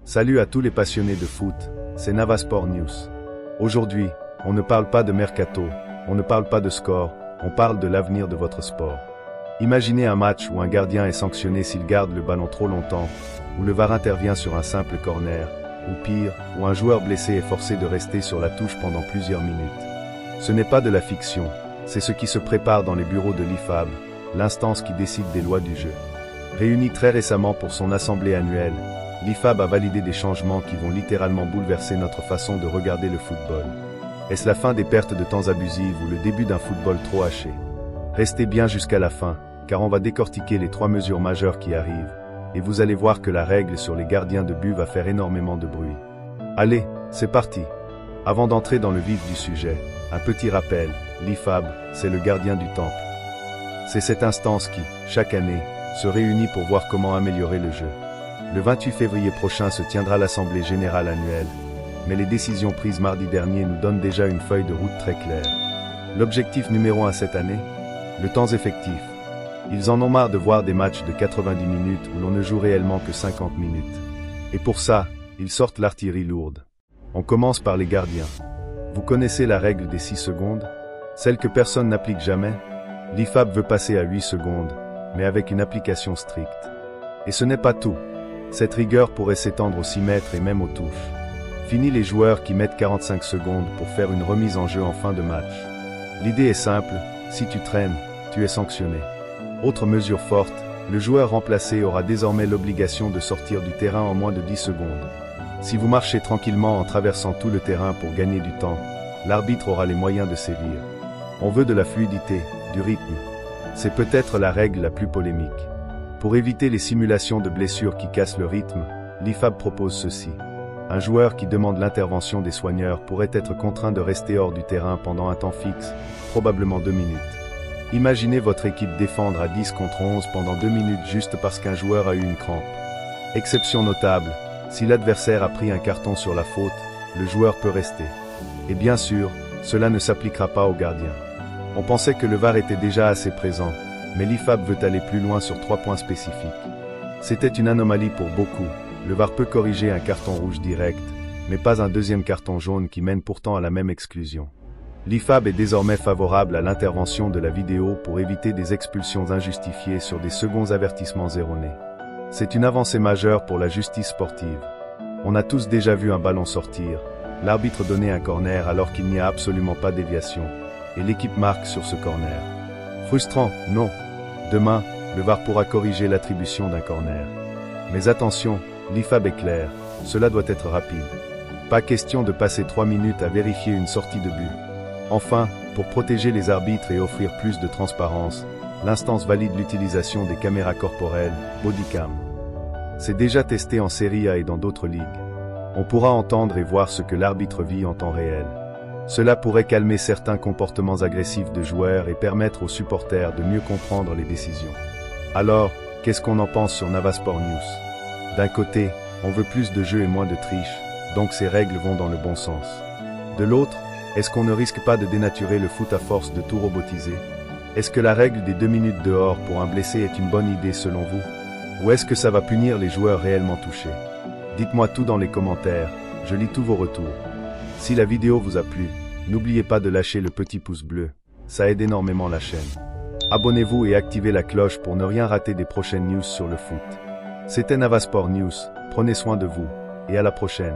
Salut à tous les passionnés de foot, c'est Navasport News. Aujourd'hui, on ne parle pas de mercato, on ne parle pas de score, on parle de l'avenir de votre sport. Imaginez un match où un gardien est sanctionné s'il garde le ballon trop longtemps, où le VAR intervient sur un simple corner, ou pire, où un joueur blessé est forcé de rester sur la touche pendant plusieurs minutes. Ce n'est pas de la fiction, c'est ce qui se prépare dans les bureaux de l'IFAB, l'instance qui décide des lois du jeu. Réunie très récemment pour son assemblée annuelle, l'IFAB a validé des changements qui vont littéralement bouleverser notre façon de regarder le football. Est-ce la fin des pertes de temps abusives ou le début d'un football trop haché? Restez bien jusqu'à la fin, car on va décortiquer les 3 mesures majeures qui arrivent, et vous allez voir que la règle sur les gardiens de but va faire énormément de bruit. Allez, c'est parti! Avant d'entrer dans le vif du sujet, un petit rappel, l'IFAB, c'est le gardien du temple. C'est cette instance qui, chaque année, se réunit pour voir comment améliorer le jeu. Le 28 février prochain se tiendra l'Assemblée Générale annuelle, mais les décisions prises mardi dernier nous donnent déjà une feuille de route très claire. L'objectif numéro 1 cette année? Le temps effectif. Ils en ont marre de voir des matchs de 90 minutes où l'on ne joue réellement que 50 minutes. Et pour ça, ils sortent l'artillerie lourde. On commence par les gardiens. Vous connaissez la règle des 6 secondes? Celle que personne n'applique jamais? L'IFAB veut passer à 8 secondes, mais avec une application stricte. Et ce n'est pas tout. Cette rigueur pourrait s'étendre aux 6 mètres et même aux touches. Fini les joueurs qui mettent 45 secondes pour faire une remise en jeu en fin de match. L'idée est simple, si tu traînes, tu es sanctionné. Autre mesure forte, le joueur remplacé aura désormais l'obligation de sortir du terrain en moins de 10 secondes. Si vous marchez tranquillement en traversant tout le terrain pour gagner du temps, l'arbitre aura les moyens de sévir. On veut de la fluidité, du rythme. C'est peut-être la règle la plus polémique. Pour éviter les simulations de blessures qui cassent le rythme, l'IFAB propose ceci. Un joueur qui demande l'intervention des soigneurs pourrait être contraint de rester hors du terrain pendant un temps fixe, probablement 2 minutes. Imaginez votre équipe défendre à 10 contre 11 pendant 2 minutes juste parce qu'un joueur a eu une crampe. Exception notable, si l'adversaire a pris un carton sur la faute, le joueur peut rester. Et bien sûr, cela ne s'appliquera pas aux gardiens. On pensait que le VAR était déjà assez présent, mais l'IFAB veut aller plus loin sur 3 points spécifiques. C'était une anomalie pour beaucoup, le VAR peut corriger un carton rouge direct, mais pas un deuxième carton jaune qui mène pourtant à la même exclusion. L'IFAB est désormais favorable à l'intervention de la vidéo pour éviter des expulsions injustifiées sur des seconds avertissements erronés. C'est une avancée majeure pour la justice sportive. On a tous déjà vu un ballon sortir, l'arbitre donner un corner alors qu'il n'y a absolument pas déviation, et l'équipe marque sur ce corner. Frustrant, non. Demain, le VAR pourra corriger l'attribution d'un corner. Mais attention, l'IFAB est clair, cela doit être rapide. Pas question de passer 3 minutes à vérifier une sortie de but. Enfin, pour protéger les arbitres et offrir plus de transparence, l'instance valide l'utilisation des caméras corporelles, bodycam. C'est déjà testé en Serie A et dans d'autres ligues. On pourra entendre et voir ce que l'arbitre vit en temps réel. Cela pourrait calmer certains comportements agressifs de joueurs et permettre aux supporters de mieux comprendre les décisions. Alors, qu'est-ce qu'on en pense sur Navasport News? D'un côté, on veut plus de jeu et moins de triche, donc ces règles vont dans le bon sens. De l'autre, est-ce qu'on ne risque pas de dénaturer le foot à force de tout robotiser? Est-ce que la règle des 2 minutes dehors pour un blessé est une bonne idée selon vous? Ou est-ce que ça va punir les joueurs réellement touchés? Dites-moi tout dans les commentaires, je lis tous vos retours. Si la vidéo vous a plu, n'oubliez pas de lâcher le petit pouce bleu, ça aide énormément la chaîne. Abonnez-vous et activez la cloche pour ne rien rater des prochaines news sur le foot. C'était Navasport News, prenez soin de vous, et à la prochaine.